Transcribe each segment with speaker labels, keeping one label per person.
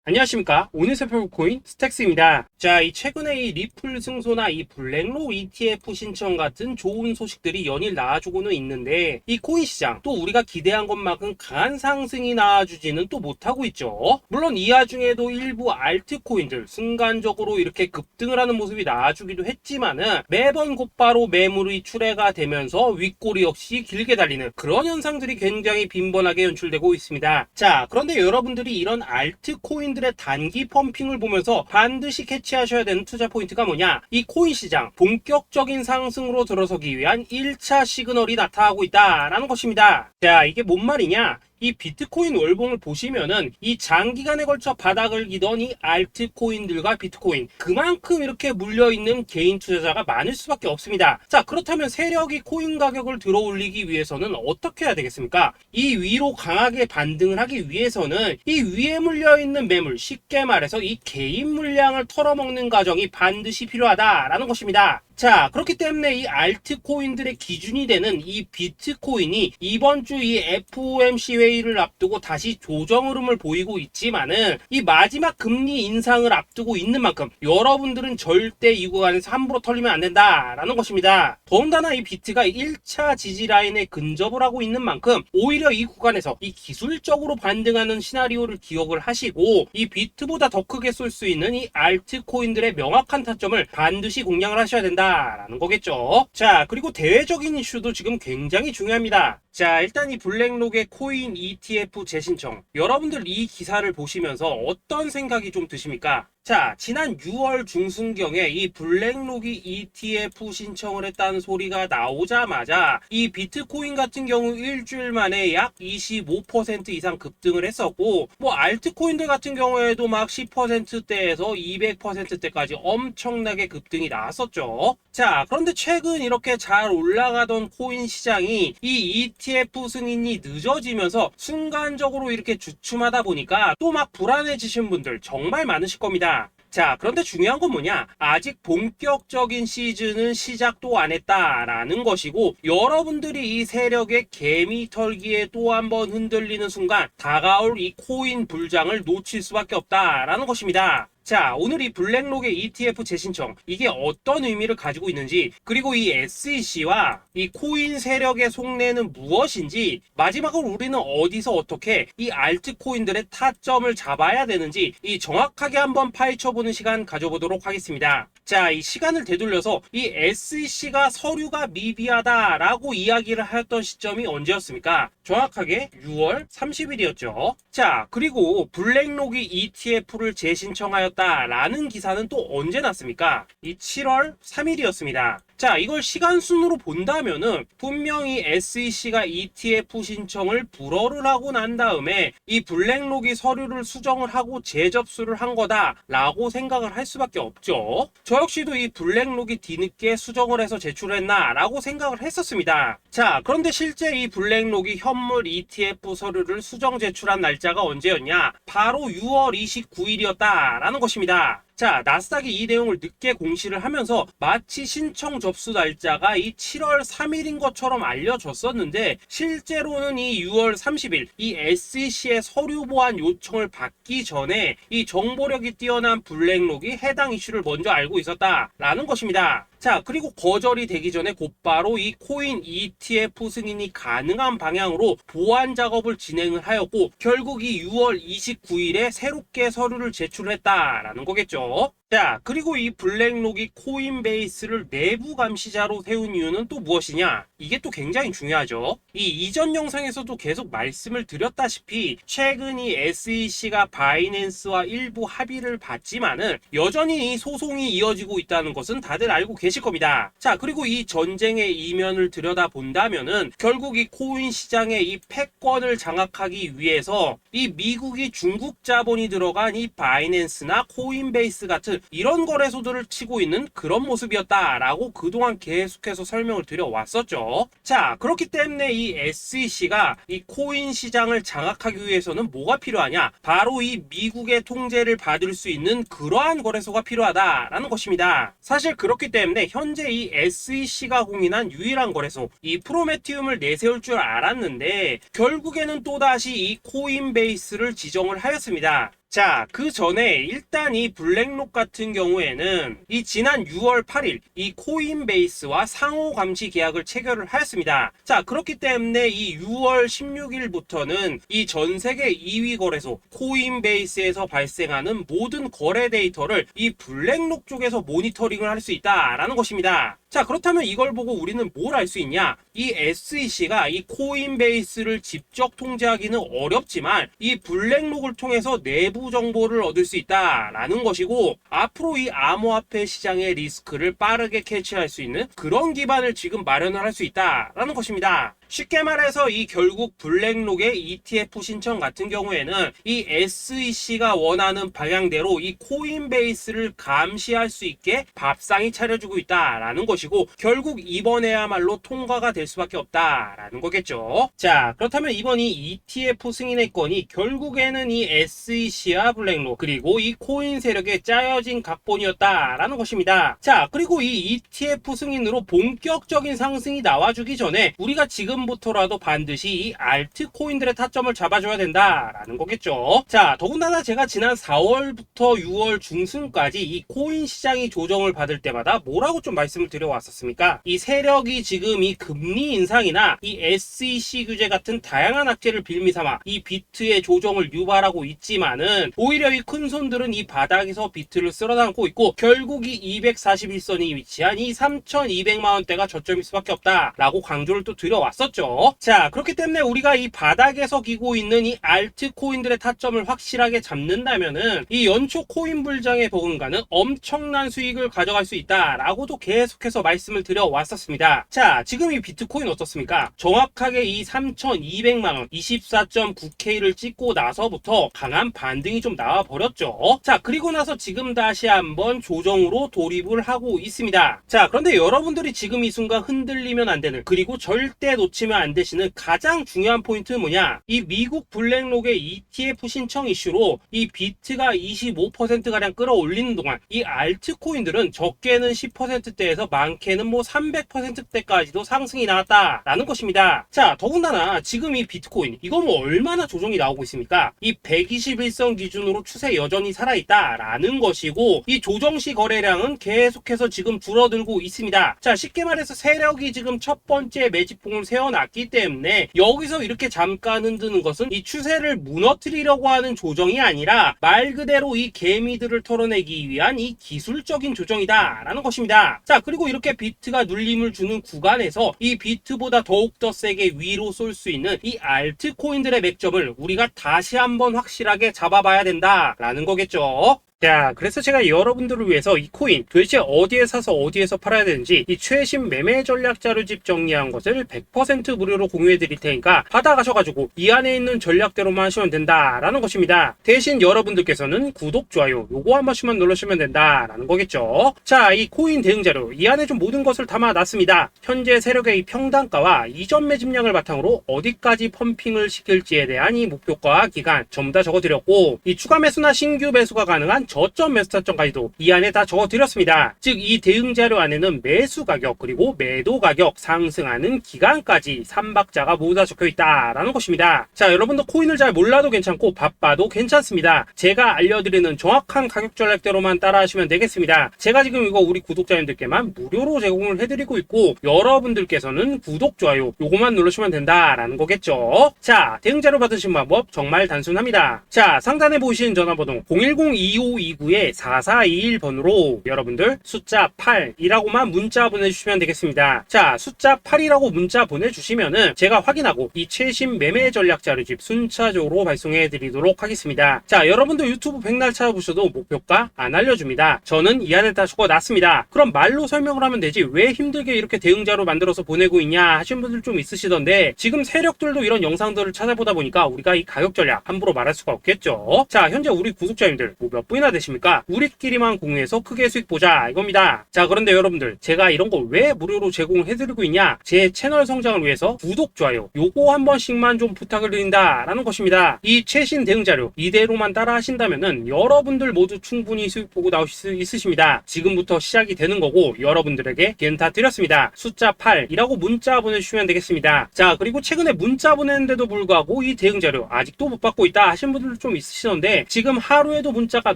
Speaker 1: 안녕하십니까. 오늘 살펴볼 코인 스택스입니다. 자, 이 최근에 이 리플 승소나 이 블랙록 ETF 신청 같은 좋은 소식들이 연일 나와주고는 있는데, 이 코인 시장 또 우리가 기대한 것만큼 강한 상승이 나와주지는 또 못하고 있죠. 물론 이 와중에도 일부 알트코인들 순간적으로 이렇게 급등을 하는 모습이 나와주기도 했지만은 매번 곧바로 매물이 출회가 되면서 윗꼬리 역시 길게 달리는 그런 현상들이 굉장히 빈번하게 연출되고 있습니다. 자, 그런데 여러분들이 이런 알트코인들의 단기 펌핑을 보면서 반드시 캐치하셔야 되는 투자 포인트가 뭐냐? 이 코인 시장 본격적인 상승으로 들어서기 위한 1차 시그널이 나타나고 있다라는 것입니다. 자, 이게 뭔 말이냐? 이 비트코인 월봉을 보시면은 이 장기간에 걸쳐 바닥을 기던 이 알트코인들과 비트코인 그만큼 이렇게 물려있는 개인 투자자가 많을 수밖에 없습니다. 자, 그렇다면 세력이 코인 가격을 들어 올리기 위해서는 어떻게 해야 되겠습니까? 이 위로 강하게 반등을 하기 위해서는 이 위에 물려있는 매물, 쉽게 말해서 이 개인 물량을 털어먹는 과정이 반드시 필요하다라는 것입니다. 자, 그렇기 때문에 이 알트코인들의 기준이 되는 이 비트코인이 이번 주 이 FOMC 회의를 앞두고 다시 조정 흐름을 보이고 있지만은 이 마지막 금리 인상을 앞두고 있는 만큼 여러분들은 절대 이 구간에서 함부로 털리면 안 된다라는 것입니다. 더군다나 이 비트가 1차 지지 라인에 근접을 하고 있는 만큼 오히려 이 구간에서 이 기술적으로 반등하는 시나리오를 기억을 하시고 이 비트보다 더 크게 쏠 수 있는 이 알트코인들의 명확한 타점을 반드시 공략을 하셔야 된다 라는 거겠죠. 자, 그리고 대외적인 이슈도 지금 굉장히 중요합니다. 자, 일단 이 블랙록의 코인 ETF 재신청, 여러분들 이 기사를 보시면서 어떤 생각이 좀 드십니까? 자, 지난 6월 중순경에 이 블랙록이 ETF 신청을 했다는 소리가 나오자마자 이 비트코인 같은 경우 일주일 만에 약 25% 이상 급등을 했었고, 뭐 알트코인들 같은 경우에도 막 10%대에서 200%대까지 엄청나게 급등이 나왔었죠. 자, 그런데 최근 이렇게 잘 올라가던 코인 시장이 이 ETF 승인이 늦어지면서 순간적으로 이렇게 주춤하다 보니까 또 막 불안해지신 분들 정말 많으실 겁니다. 자, 그런데 중요한 건 뭐냐? 아직 본격적인 시즌은 시작도 안 했다라는 것이고, 여러분들이 이 세력의 개미 털기에 또 한 번 흔들리는 순간 다가올 이 코인 불장을 놓칠 수밖에 없다라는 것입니다. 자, 오늘 이 블랙록의 ETF 재신청, 이게 어떤 의미를 가지고 있는지, 그리고 이 SEC와 이 코인 세력의 속내는 무엇인지, 마지막으로 우리는 어디서 어떻게 이 알트코인들의 타점을 잡아야 되는지 이 정확하게 한번 파헤쳐보는 시간 가져보도록 하겠습니다. 자, 이 시간을 되돌려서 이 SEC가 서류가 미비하다라고 이야기를 하였던 시점이 언제였습니까? 정확하게 6월 30일이었죠. 자, 그리고 블랙록이 ETF를 재신청하였다라는 기사는 또 언제 났습니까? 이 7월 3일이었습니다. 자, 이걸 시간순으로 본다면은 분명히 SEC가 ETF 신청을 불허를 하고 난 다음에 이 블랙록이 서류를 수정을 하고 재접수를 한 거다라고 생각을 할 수밖에 없죠. 저 역시도 이 블랙록이 뒤늦게 수정을 해서 제출했나라고 생각을 했었습니다. 자, 그런데 실제 이 블랙록이 현물 ETF 서류를 수정 제출한 날짜가 언제였냐? 바로 6월 29일이었다라는 것입니다. 자, 나스닥이 이 내용을 늦게 공시를 하면서 마치 신청 접수 날짜가 이 7월 3일인 것처럼 알려졌었는데, 실제로는 이 6월 30일 이 SEC의 서류 보완 요청을 받기 전에 이 정보력이 뛰어난 블랙록이 해당 이슈를 먼저 알고 있었다라는 것입니다. 자, 그리고 거절이 되기 전에 곧바로 이 코인 ETF 승인이 가능한 방향으로 보완 작업을 진행을 하였고, 결국 이 6월 29일에 새롭게 서류를 제출했다라는 거겠죠. 자, 그리고 이 블랙록이 코인베이스를 내부 감시자로 세운 이유는 또 무엇이냐? 이게 또 굉장히 중요하죠. 이 이전 영상에서도 계속 말씀을 드렸다시피 최근 이 SEC가 바이낸스와 일부 합의를 봤지만은 여전히 이 소송이 이어지고 있다는 것은 다들 알고 계실 겁니다. 자, 그리고 이 전쟁의 이면을 들여다본다면은 결국 이 코인 시장의 이 패권을 장악하기 위해서 이 미국이 중국 자본이 들어간 이 바이낸스나 코인베이스 같은 이런 거래소들을 치고 있는 그런 모습이었다라고 그동안 계속해서 설명을 드려왔었죠. 자, 그렇기 때문에 이 SEC가 이 코인 시장을 장악하기 위해서는 뭐가 필요하냐? 바로 이 미국의 통제를 받을 수 있는 그러한 거래소가 필요하다라는 것입니다. 사실 그렇기 때문에 현재 이 SEC가 공인한 유일한 거래소, 이 프로메티움을 내세울 줄 알았는데 결국에는 또다시 이 코인베이스를 지정을 하였습니다. 자, 그 전에 일단 이 블랙록 같은 경우에는 이 지난 6월 8일 이 코인베이스와 상호 감시 계약을 체결을 하였습니다. 자, 그렇기 때문에 이 6월 16일부터는 이 전 세계 2위 거래소 코인베이스에서 발생하는 모든 거래 데이터를 이 블랙록 쪽에서 모니터링을 할 수 있다라는 것입니다. 자, 그렇다면 이걸 보고 우리는 뭘 알 수 있냐? 이 SEC가 이 코인베이스를 직접 통제하기는 어렵지만 이 블랙록을 통해서 내부 정보를 얻을 수 있다라는 것이고, 앞으로 이 암호화폐 시장의 리스크를 빠르게 캐치할 수 있는 그런 기반을 지금 마련을 할 수 있다라는 것입니다. 쉽게 말해서 이 결국 블랙록의 ETF 신청 같은 경우에는 이 SEC가 원하는 방향대로 이 코인베이스를 감시할 수 있게 밥상이 차려주고 있다라는 것이고, 결국 이번에야말로 통과가 될 수밖에 없다라는 거겠죠. 자, 그렇다면 이번 이 ETF 승인의 건이 결국에는 이 SEC와 블랙록 그리고 이 코인 세력에 짜여진 각본이었다라는 것입니다. 자, 그리고 이 ETF 승인으로 본격적인 상승이 나와주기 전에 우리가 지금부터라도 반드시 이 알트코인들의 타점을 잡아줘야 된다라는 거겠죠. 자, 더군다나 제가 지난 4월부터 6월 중순까지 이 코인 시장이 조정을 받을 때마다 뭐라고 좀 말씀을 드려왔었습니까? 이 세력이 지금 이 금리 인상이나 이 SEC 규제 같은 다양한 악재를 빌미삼아 이 비트의 조정을 유발하고 있지만은, 오히려 이 큰 손들은 이 바닥에서 비트를 쓸어담고 있고, 결국 이 241선이 위치한 이 3,200만원대가 저점일 수밖에 없다라고 강조를 또 드려왔었죠. 자, 그렇기 때문에 우리가 이 바닥에서 기고 있는 이 알트코인들의 타점을 확실하게 잡는다면은 이 연초 코인 불장에 버금가는 엄청난 수익을 가져갈 수 있다라고도 계속해서 말씀을 드려왔었습니다. 자, 지금 이 비트코인 어떻습니까? 정확하게 이 3,200만원 24.9K를 찍고 나서부터 강한 반등이 좀 나와버렸죠. 자, 그리고 나서 지금 다시 한번 조정으로 돌입을 하고 있습니다. 자, 그런데 여러분들이 지금 이 순간 흔들리면 안 되는, 그리고 절대 놓치면 안 되시는 가장 중요한 포인트는 뭐냐? 이 미국 블랙록의 ETF 신청 이슈로 이 비트가 25%가량 끌어올리는 동안 이 알트코인들은 적게는 10%대에서 많게는 뭐 300%대까지도 상승이 나왔다라는 것입니다. 자, 더군다나 지금 이 비트코인 이거 뭐 얼마나 조정이 나오고 있습니까? 이 121선 기준으로 추세 여전히 살아있다라는 것이고, 이 조정시 거래량은 계속해서 지금 줄어들고 있습니다. 자, 쉽게 말해서 세력이 지금 첫 번째 매집봉을 세워놨기 때문에 여기서 이렇게 잠깐 흔드는 것은 이 추세를 무너뜨리려고 하는 조정이 아니라 말 그대로 이 개미들을 털어내기 위한 이 기술적인 조정이다 라는 것입니다. 자, 그리고 이렇게 비트가 눌림을 주는 구간에서 이 비트보다 더욱더 세게 위로 쏠 수 있는 이 알트코인들의 맥점을 우리가 다시 한번 확실하게 잡아봐야 된다 라는 거겠죠. 자, 그래서 제가 여러분들을 위해서 이 코인 도대체 어디에 사서 어디에서 팔아야 되는지 이 최신 매매 전략 자료집 정리한 것을 100% 무료로 공유해 드릴 테니까 받아가셔가지고 이 안에 있는 전략대로만 하시면 된다라는 것입니다. 대신 여러분들께서는 구독, 좋아요 요거 한 번씩만 눌러주시면 된다라는 거겠죠. 자, 이 코인 대응 자료 이 안에 좀 모든 것을 담아놨습니다. 현재 세력의 이 평단가와 이전 매집량을 바탕으로 어디까지 펌핑을 시킬지에 대한 이 목표가 기간 전부 다 적어드렸고, 이 추가 매수나 신규 매수가 가능한 저점 매수 타점까지도 이 안에 다 적어드렸습니다. 즉, 이 대응 자료 안에는 매수 가격 그리고 매도 가격, 상승하는 기간까지 3박자가 모두 다 적혀있다라는 것입니다. 자, 여러분도 코인을 잘 몰라도 괜찮고 바빠도 괜찮습니다. 제가 알려드리는 정확한 가격 전략대로만 따라하시면 되겠습니다. 제가 지금 이거 우리 구독자님들께만 무료로 제공을 해드리고 있고, 여러분들께서는 구독, 좋아요 요거만 누르시면 된다라는 거겠죠. 자, 대응 자료 받으신 방법 정말 단순합니다. 자, 상단에 보이시는 전화번호 010-2529-4421번으로 여러분들 숫자 8이라고만 문자 보내주시면 되겠습니다. 자, 숫자 8이라고 문자 보내주시면은 제가 확인하고 이 최신 매매 전략 자료집 순차적으로 발송해 드리도록 하겠습니다. 자, 여러분도 유튜브 백날 찾아보셔도 목표가 안 알려줍니다. 저는 이 안에 다 적어놨습니다. 그럼 말로 설명을 하면 되지 왜 힘들게 이렇게 대응자로 만들어서 보내고 있냐 하신 분들 좀 있으시던데, 지금 세력들도 이런 영상들을 찾아보다 보니까 우리가 이 가격 전략 함부로 말할 수가 없겠죠. 자, 현재 우리 구독자님들 뭐 몇 분이나 어디다 대십니까? 우리끼리만 공유해서 크게 수익 보자 이겁니다. 자, 그런데 여러분들, 제가 이런 거 왜 무료로 제공해드리고 있냐? 제 채널 성장을 위해서 구독, 좋아요 요거 한 번씩만 좀 부탁을 드린다 라는 것입니다. 이 최신 대응 자료 이대로만 따라 하신다면은 여러분들 모두 충분히 수익 보고 나오실 수 있으십니다. 지금부터 시작이 되는 거고 여러분들에게 기회는 다 드렸습니다. 숫자 8이라고 문자 보내주시면 되겠습니다. 자, 그리고 최근에 문자 보냈는데도 불구하고 이 대응 자료 아직도 못 받고 있다 하신 분들 좀 있으시던데, 지금 하루에도 문자가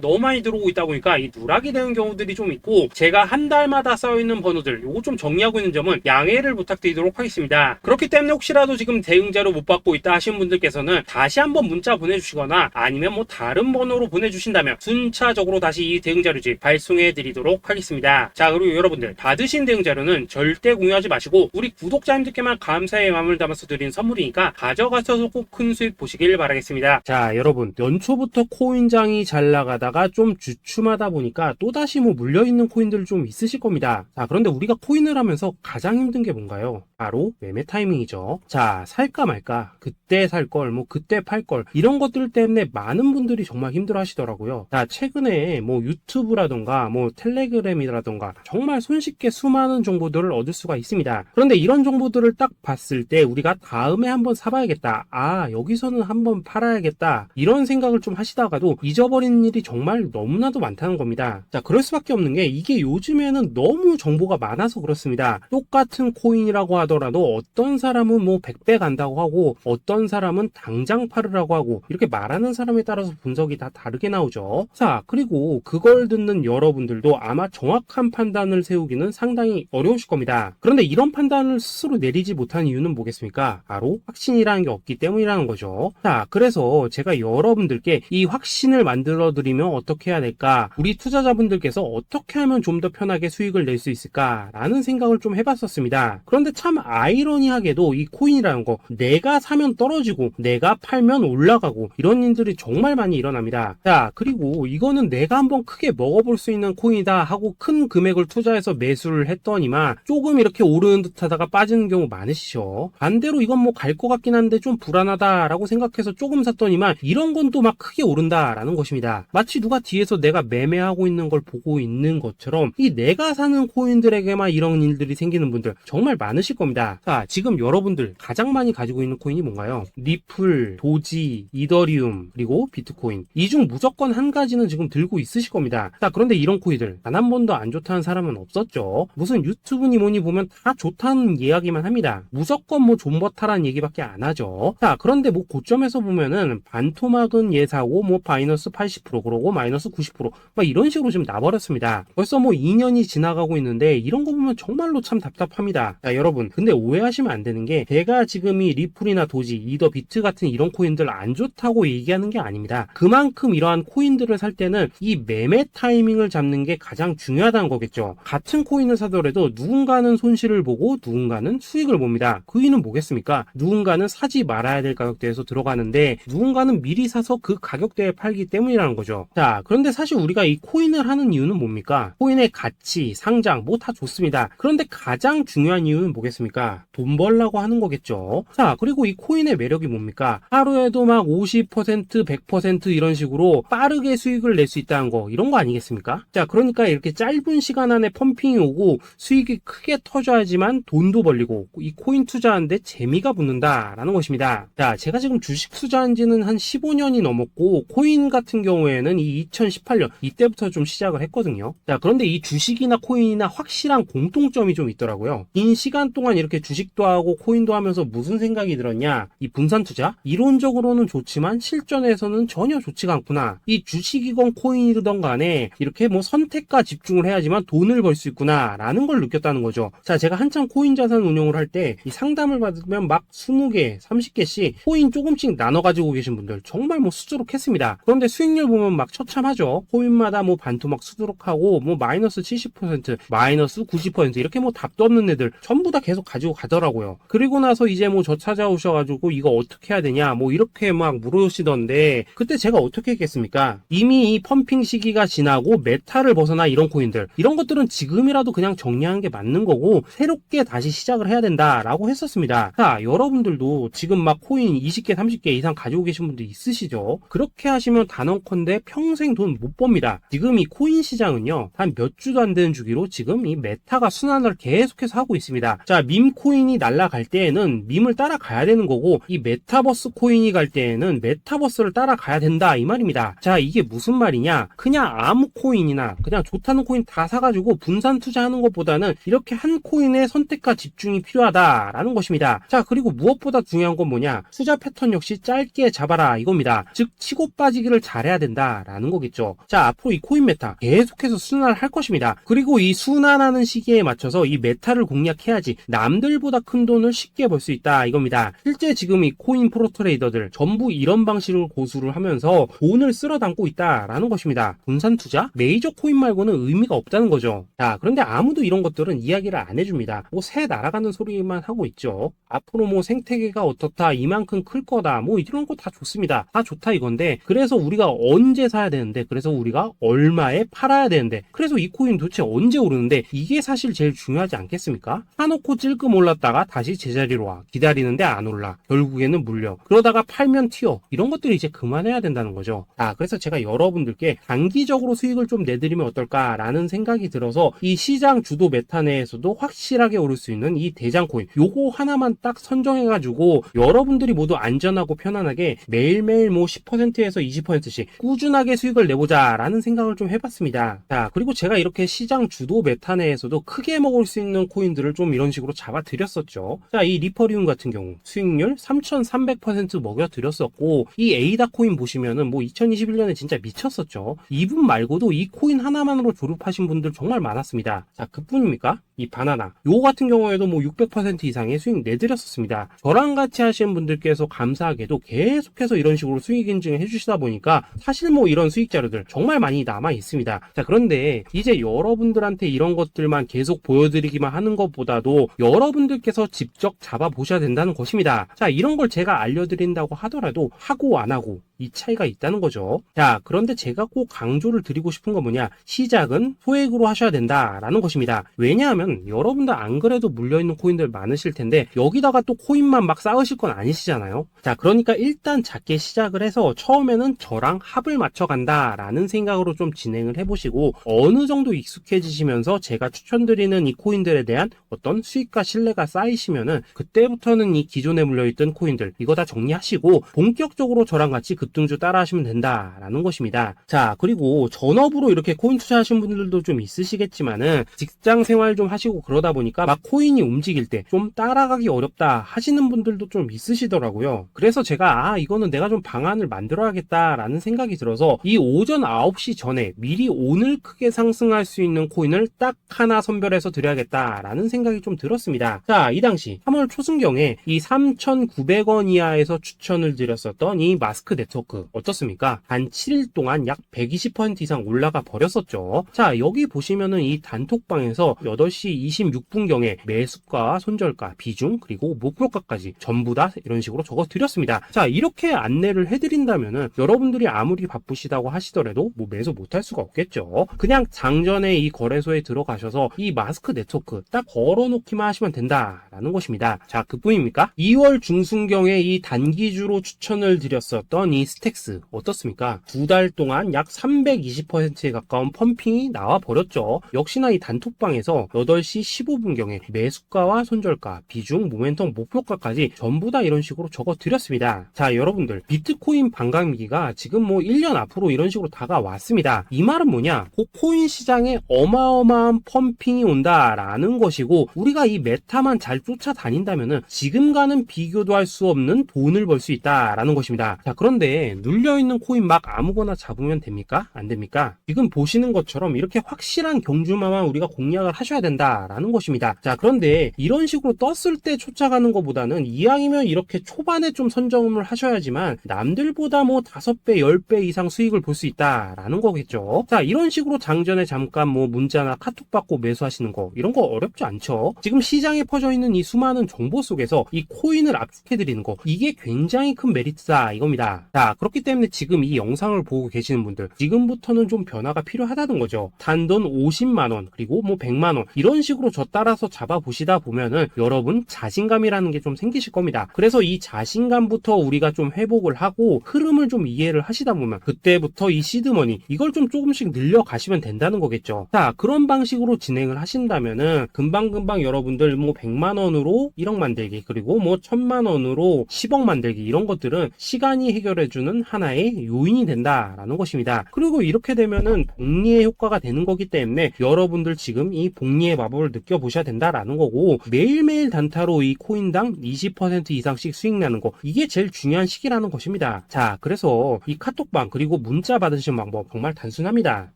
Speaker 1: 너무 많이 들어오고 있다 보니까 이 누락이 되는 경우들이 좀 있고, 제가 한 달마다 쌓여있는 번호들 요거 좀 정리하고 있는 점은 양해를 부탁드리도록 하겠습니다. 그렇기 때문에 혹시라도 지금 대응 자료 못 받고 있다 하신 분들께서는 다시 한번 문자 보내주시거나 아니면 뭐 다른 번호로 보내주신다면 순차적으로 다시 이 대응 자료집 발송해 드리도록 하겠습니다. 자, 그리고 여러분들, 받으신 대응 자료는 절대 공유하지 마시고 우리 구독자님들께만 감사의 마음을 담아서 드린 선물이니까 가져가셔서 꼭 큰 수익 보시길 바라겠습니다. 자, 여러분, 연초부터 코인장이 잘 나가다가 좀 주춤하다 보니까 또다시 뭐 물려있는 코인들 좀 있으실 겁니다. 자, 그런데 우리가 코인을 하면서 가장 힘든 게 뭔가요? 바로 매매 타이밍이죠. 자, 살까 말까, 그때 살 걸, 뭐 그때 팔 걸, 이런 것들 때문에 많은 분들이 정말 힘들어 하시더라고요. 자, 최근에 뭐 유튜브라던가 뭐 텔레그램이라던가 정말 손쉽게 수많은 정보들을 얻을 수가 있습니다. 그런데 이런 정보들을 딱 봤을 때 우리가 다음에 한번 사봐야겠다, 아 여기서는 한번 팔아야겠다, 이런 생각을 좀 하시다가도 잊어버리는 일이 정말 너무나도 많다는 겁니다. 자, 그럴 수밖에 없는 게 이게 요즘에는 너무 정보가 많아서 그렇습니다. 똑같은 코인이라고 하더라도 어떤 사람은 뭐 100배 간다고 하고 어떤 사람은 당장 팔으라고 하고, 이렇게 말하는 사람에 따라서 분석이 다 다르게 나오죠. 자, 그리고 그걸 듣는 여러분들도 아마 정확한 판단을 세우기는 상당히 어려우실 겁니다. 그런데 이런 판단을 스스로 내리지 못한 이유는 뭐겠습니까? 바로 확신이라는 게 없기 때문이라는 거죠. 자, 그래서 제가 여러분들께 이 확신을 만들어 드리면 어떻게 해야 될까, 우리 투자자분들께서 어떻게 하면 좀 더 편하게 수익을 낼 수 있을까 라는 생각을 좀 해봤었습니다. 그런데 참 아이러니하게도 이 코인이라는 거, 내가 사면 떨어지고 내가 팔면 올라가고 이런 일들이 정말 많이 일어납니다. 자, 그리고 이거는 내가 한번 크게 먹어볼 수 있는 코인이다 하고 큰 금액을 투자해서 매수를 했더니만 조금 이렇게 오르는 듯 하다가 빠지는 경우 많으시죠. 반대로 이건 뭐 갈 것 같긴 한데 좀 불안하다 라고 생각해서 조금 샀더니만 이런 건 또 막 크게 오른다 라는 것입니다. 마치 누가 뒤에서 내가 매매하고 있는 걸 보고 있는 것처럼 이 내가 사는 코인들에게만 이런 일들이 생기는 분들 정말 많으실 겁니다. 자, 지금 여러분들 가장 많이 가지고 있는 코인이 뭔가요? 리플, 도지, 이더리움, 그리고 비트코인. 이 중 무조건 한 가지는 지금 들고 있으실 겁니다. 자, 그런데 이런 코인들 단 한 번도 안 좋다는 사람은 없었죠. 무슨 유튜브니 뭐니 보면 다 좋다는 이야기만 합니다. 무조건 뭐 존버타라는 얘기밖에 안 하죠. 자, 그런데 뭐 고점에서 보면은 반토막은 예사고 뭐 마이너스 80% 그러고 마이너스 90% 막 이런 식으로 지금 나버렸습니다. 벌써 뭐 2년이 지나가고 있는데 이런 거 보면 정말로 참 답답합니다. 자, 여러분, 근데 오해하시면 안 되는 게 제가 지금 이 리플이나 도지, 이더, 비트 같은 이런 코인들 안 좋다고 얘기하는 게 아닙니다. 그만큼 이러한 코인들을 살 때는 이 매매 타이밍을 잡는 게 가장 중요하다는 거겠죠. 같은 코인을 사더라도 누군가는 손실을 보고 누군가는 수익을 봅니다. 그 이유는 뭐겠습니까? 누군가는 사지 말아야 될 가격대에서 들어가는데 누군가는 미리 사서 그 가격대에 팔기 때문이라는 거죠. 자, 그런데 사실 우리가 이 코인을 하는 이유는 뭡니까? 코인의 가치, 상장 뭐 다 좋습니다. 그런데 가장 중요한 이유는 뭐겠습니까? 돈 벌라고 하는 거겠죠. 자, 그리고 이 코인의 매력이 뭡니까? 하루에도 막 50%, 100% 이런 식으로 빠르게 수익을 낼 수 있다는 거, 이런 거 아니겠습니까? 자, 그러니까 이렇게 짧은 시간 안에 펌핑이 오고 수익이 크게 터져야지만 돈도 벌리고 이 코인 투자하는데 재미가 붙는다라는 것입니다. 자, 제가 지금 주식 투자한 지는 한 15년이 넘었고 코인 같은 경우에는 이 2018년 이때부터 좀 시작을 했거든요. 자, 그런데 이 주식이나 코인이나 확실한 공통점이 좀 있더라고요. 긴 시간 동안 이렇게 주식도 하고 코인도 하면서 무슨 생각이 들었냐? 이 분산 투자? 이론적으로는 좋지만 실전에서는 전혀 좋지가 않구나. 이 주식이건 코인이든 간에 이렇게 뭐 선택과 집중을 해야지만 돈을 벌 수 있구나 라는 걸 느꼈다는 거죠. 자, 제가 한참 코인 자산 운용을 할 때 이 상담을 받으면 막 20개, 30개씩 코인 조금씩 나눠 가지고 계신 분들 정말 뭐 수두룩했습니다. 그런데 수익률 보면 막 처참하죠. 코인마다 뭐 반토막 수두룩하고 뭐 마이너스 70%, 마이너스 90% 이렇게 뭐 답도 없는 애들 전부 다 계속 가지고 가더라고요. 그리고 나서 이제 뭐 저 찾아오셔가지고 이거 어떻게 해야 되냐 뭐 이렇게 막 물으시던데, 그때 제가 어떻게 했겠습니까? 이미 이 펌핑 시기가 지나고 메타를 벗어나 이런 코인들, 이런 것들은 지금이라도 그냥 정리하는 게 맞는 거고 새롭게 다시 시작을 해야 된다라고 했었습니다. 자, 여러분들도 지금 막 코인 20개, 30개 이상 가지고 계신 분들 있으시죠? 그렇게 하시면 단언컨대 평생 평생 돈 못 법니다. 지금 이 코인 시장은요, 한 몇 주도 안 되는 주기로 지금 이 메타가 순환을 계속해서 하고 있습니다. 자, 밈 코인이 날아갈 때에는 밈을 따라가야 되는 거고, 이 메타버스 코인이 갈 때에는 메타버스를 따라가야 된다 이 말입니다. 자, 이게 무슨 말이냐? 그냥 아무 코인이나 그냥 좋다는 코인 다 사가지고 분산 투자하는 것보다는 이렇게 한 코인에 선택과 집중이 필요하다라는 것입니다. 자, 그리고 무엇보다 중요한 건 뭐냐? 투자 패턴 역시 짧게 잡아라 이겁니다. 즉 치고 빠지기를 잘해야 된다라는 거겠죠. 자, 앞으로 이 코인 메타 계속해서 순환을 할 것입니다. 그리고 이 순환하는 시기에 맞춰서 이 메타를 공략해야지 남들보다 큰 돈을 쉽게 벌 수 있다 이겁니다. 실제 지금 이 코인 프로 트레이더들 전부 이런 방식을 고수를 하면서 돈을 쓸어 담고 있다라는 것입니다. 분산 투자? 메이저 코인 말고는 의미가 없다는 거죠. 자, 그런데 아무도 이런 것들은 이야기를 안 해줍니다. 뭐 새 날아가는 소리만 하고 있죠. 앞으로 뭐 생태계가 어떻다, 이만큼 클 거다, 뭐 이런 거 다 좋습니다. 다 좋다 이건데, 그래서 우리가 언제 사야 되는데, 그래서 우리가 얼마에 팔아야 되는데, 그래서 이 코인 도대체 언제 오르는데, 이게 사실 제일 중요하지 않겠습니까? 사놓고 찔끔 올랐다가 다시 제자리로 와. 기다리는데 안 올라. 결국에는 물려. 그러다가 팔면 튀어. 이런 것들이 이제 그만해야 된다는 거죠. 자, 그래서 제가 여러분들께 단기적으로 수익을 좀 내드리면 어떨까라는 생각이 들어서 이 시장 주도 메타 내에서도 확실하게 오를 수 있는 이 대장 코인, 요거 하나만 딱 선정해가지고 여러분들이 모두 안전하고 편안하게 매일매일 뭐 10%에서 20%씩 꾸준하게 수익을 내보자라는 생각을 좀 해봤습니다. 자, 그리고 제가 이렇게 시장 주도 메타 내에서도 크게 먹을 수 있는 코인들을 좀 이런 식으로 잡아드렸었죠. 자, 이 리퍼리움 같은 경우 수익률 3,300% 먹여드렸었고, 이 에이다 코인 보시면은 뭐 2021년에 진짜 미쳤었죠. 이분 말고도 이 코인 하나만으로 졸업하신 분들 정말 많았습니다. 자, 그뿐입니까? 이 바나나 요 같은 경우에도 뭐 600% 이상의 수익 내드렸었습니다. 저랑 같이 하시는 분들께서 감사하게도 계속해서 이런 식으로 수익 인증을 해주시다 보니까 사실 뭐 이런 수익 자료들 정말 많이 남아 있습니다. 자, 그런데 이제 여러분들한테 이런 것들만 계속 보여드리기만 하는 것보다도 여러분들께서 직접 잡아보셔야 된다는 것입니다. 자, 이런 걸 제가 알려드린다고 하더라도 하고 안 하고 이 차이가 있다는 거죠. 자, 그런데 제가 꼭 강조를 드리고 싶은 건 뭐냐? 시작은 소액으로 하셔야 된다라는 것입니다. 왜냐하면 여러분들 안 그래도 물려있는 코인들 많으실 텐데 여기다가 또 코인만 막 쌓으실 건 아니시잖아요. 자, 그러니까 일단 작게 시작을 해서 처음에는 저랑 합을 맞춰간다라는 생각으로 좀 진행을 해보시고, 어느 정도 익숙해지시면서 제가 추천드리는 이 코인들에 대한 어떤 수익과 신뢰가 쌓이시면은 그때부터는 이 기존에 물려있던 코인들 이거 다 정리하시고 본격적으로 저랑 같이 급등주 따라 하시면 된다라는 것입니다. 자, 그리고 전업으로 이렇게 코인 투자하신 분들도 좀 있으시겠지만은 직장 생활 좀 하시고 그러다 보니까 막 코인이 움직일 때 좀 따라가기 어렵다 하시는 분들도 좀 있으시더라고요. 그래서 제가 이거는 내가 좀 방안을 만들어야겠다라는 생각이 들어서 이 오전 9시 전에 미리 오늘 크게 상승할 수 있는 코인을 딱 하나 선별해서 드려야겠다라는 생각이 좀 들었습니다. 자, 이 당시 3월 초순경에 이 3,900원 이하에서 추천을 드렸었던 이 마스크 네트워크 어떻습니까? 한 7일 동안 약 120% 이상 올라가 버렸었죠. 자, 여기 보시면은 이 단톡방에서 8시 26분경에 매수가, 손절가, 비중, 그리고 목표가까지 전부 다 이런 식으로 적어 드렸습니다. 자, 이렇게 안내를 해드린다면은 여러분들이 아무리 바쁘시다고 하시더라도 뭐 매수 못할 수가 없겠죠. 그냥 장전에 이 거래소에 들어가셔서 이 마스크 네트워크 딱 걸어놓기만 하시면 된다라는 것입니다. 자, 그뿐입니까? 2월 중순경에 이 단기주로 추천을 드렸었던 이 스택스 어떻습니까? 2달 동안 약 320%에 가까운 펌핑이 나와 버렸죠. 역시나 이 단톡방에서 8시 15분경에 매수가와 손절가, 비중, 모멘텀, 목표가까지 전부 다 이런 식으로 적어 드렸습니다. 자, 여러분들 비트코인 반감기가 지금 뭐 1년 앞으로 이런 식으로 다가왔습니다. 이 말은 뭐냐? 그 코인 시장에 어마어마한 펌핑이 온다라는 것이고, 우리가 이 메타만 잘 쫓아다닌다면은 지금과는 비교도 할 수 없는 돈을 벌 수 있다라는 것입니다. 자, 그런데 눌려있는 코인 막 아무거나 잡으면 됩니까? 안 됩니까? 지금 보시는 것처럼 이렇게 확실한 경주마만 우리가 공략을 하셔야 된다라는 것입니다. 자, 그런데 이런 식으로 떴을 때 쫓아가는 것보다는 이왕이면 이렇게 초반에 좀 선점을 하셔야지만 남들보다 뭐 5배, 10배 이상 수익을 볼 수 있다라는 거겠죠. 자, 이런 식으로 장전에 잠깐 뭐 문자나 카톡 받고 매수하시는 거 이런 거 어렵지 않죠. 지금 시장에 퍼져 있는 있는 이 수많은 정보 속에서 이 코인을 압축해드리는 거, 이게 굉장히 큰 메리트다 이겁니다. 자, 그렇기 때문에 지금 이 영상을 보고 계시는 분들, 지금부터는 좀 변화가 필요하다는 거죠. 단돈 50만원 그리고 뭐 100만원 이런 식으로 저 따라서 잡아보시다 보면은 여러분 자신감이라는 게 좀 생기실 겁니다. 그래서 이 자신감부터 우리가 좀 회복을 하고 흐름을 좀 이해를 하시다 보면 그때부터 이 시드머니 이걸 좀 조금씩 늘려가시면 된다는 거겠죠. 자, 그런 방식으로 진행을 하신다면은 금방금방 여러분들 뭐 100만원으로 1억 만들기 그리고 뭐 1000만원으로 10억 만들기 이런 것들은 시간이 해결해주는 하나의 요인이 된다라는 것입니다. 그리고 이렇게 되면은 복리의 효과가 되는 거기 때문에 여러분들 지금 이 복리의 마법을 느껴보셔야 된다라는 거고, 매일매일 단타로 이 코인당 20% 이상씩 수익 나는 거, 이게 제일 중요한 시기라는 것입니다. 자, 그래서 이 카톡방 그리고 문자 받으시는 방법 정말 단순합니다.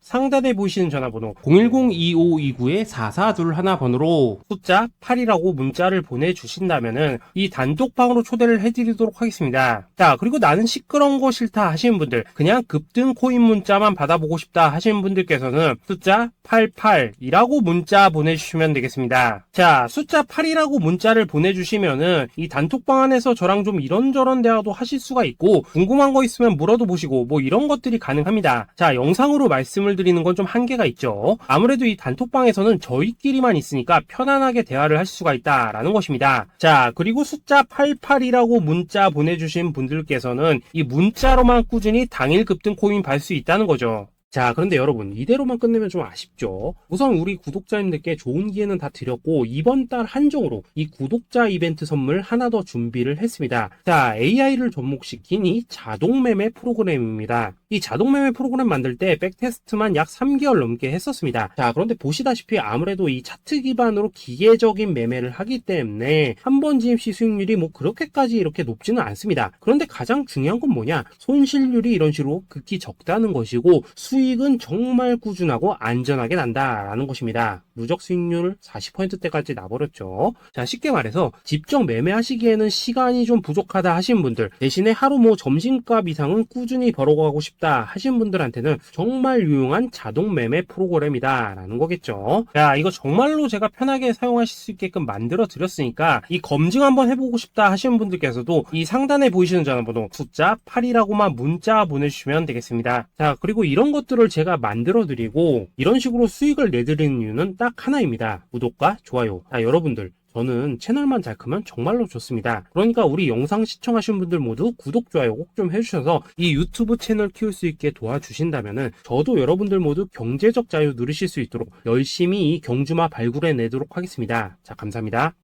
Speaker 1: 상단에 보이시는 전화번호 010-2529-4421 번호로 숫자 8이라고 문자를 보내주신다면은 이 단톡방으로 초대를 해드리도록 하겠습니다. 자, 그리고 나는 시끄러운 거 싫다 하시는 분들, 그냥 급등 코인 문자만 받아보고 싶다 하시는 분들께서는 숫자 88이라고 문자 보내주시면 되겠습니다. 자, 숫자 8이라고 문자를 보내주시면은 이 단톡방 안에서 저랑 좀 이런저런 대화도 하실 수가 있고, 궁금한 거 있으면 물어도 보시고 뭐 이런 것들이 가능합니다. 자, 영상으로 말씀을 드리는 건 좀 한계가 있죠. 아무래도 이 단톡방에서는 저희끼리만 있으니까 편안하게 대화를 하실 수가 있다라는 것입니다. 자, 그리고 숫자 88이라고 문자 보내주신 분들께서는 이 문자로만 꾸준히 당일 급등 코인 받을 수 있다는 거죠. 자, 그런데 여러분 이대로만 끝내면 좀 아쉽죠. 우선 우리 구독자님들께 좋은 기회는 다 드렸고, 이번 달 한정으로 이 구독자 이벤트 선물 하나 더 준비를 했습니다. 자, AI를 접목시킨 이 자동매매 프로그램입니다. 이 자동매매 프로그램 만들 때 백테스트만 약 3개월 넘게 했었습니다. 자, 그런데 보시다시피 아무래도 이 차트 기반으로 기계적인 매매를 하기 때문에 한 번 진입 시 수익률이 뭐 그렇게까지 이렇게 높지는 않습니다. 그런데 가장 중요한 건 뭐냐, 손실률이 이런 식으로 극히 적다는 것이고, 수익은 정말 꾸준하고 안전하게 난다라는 것입니다. 누적 수익률 40%대까지 나버렸죠. 자, 쉽게 말해서 직접 매매하시기에는 시간이 좀 부족하다 하시는 분들, 대신에 하루 뭐 점심값 이상은 꾸준히 벌어가고 싶다 하시는 분들한테는 정말 유용한 자동 매매 프로그램이다 라는 거겠죠. 자, 이거 정말로 제가 편하게 사용하실 수 있게끔 만들어 드렸으니까 이 검증 한번 해보고 싶다 하시는 분들께서도 이 상단에 보이시는 전화번호 숫자 8이라고만 문자 보내주시면 되겠습니다. 자, 그리고 이런 것들을 제가 만들어 드리고 이런 식으로 수익을 내드리는 이유는 딱 하나입니다. 구독과 좋아요. 자, 여러분들 저는 채널만 잘 크면 정말로 좋습니다. 그러니까 우리 영상 시청하시는 분들 모두 구독, 좋아요 꼭 좀 해주셔서 이 유튜브 채널 키울 수 있게 도와주신다면은 저도 여러분들 모두 경제적 자유 누리실 수 있도록 열심히 이 경주마 발굴해 내도록 하겠습니다. 자, 감사합니다.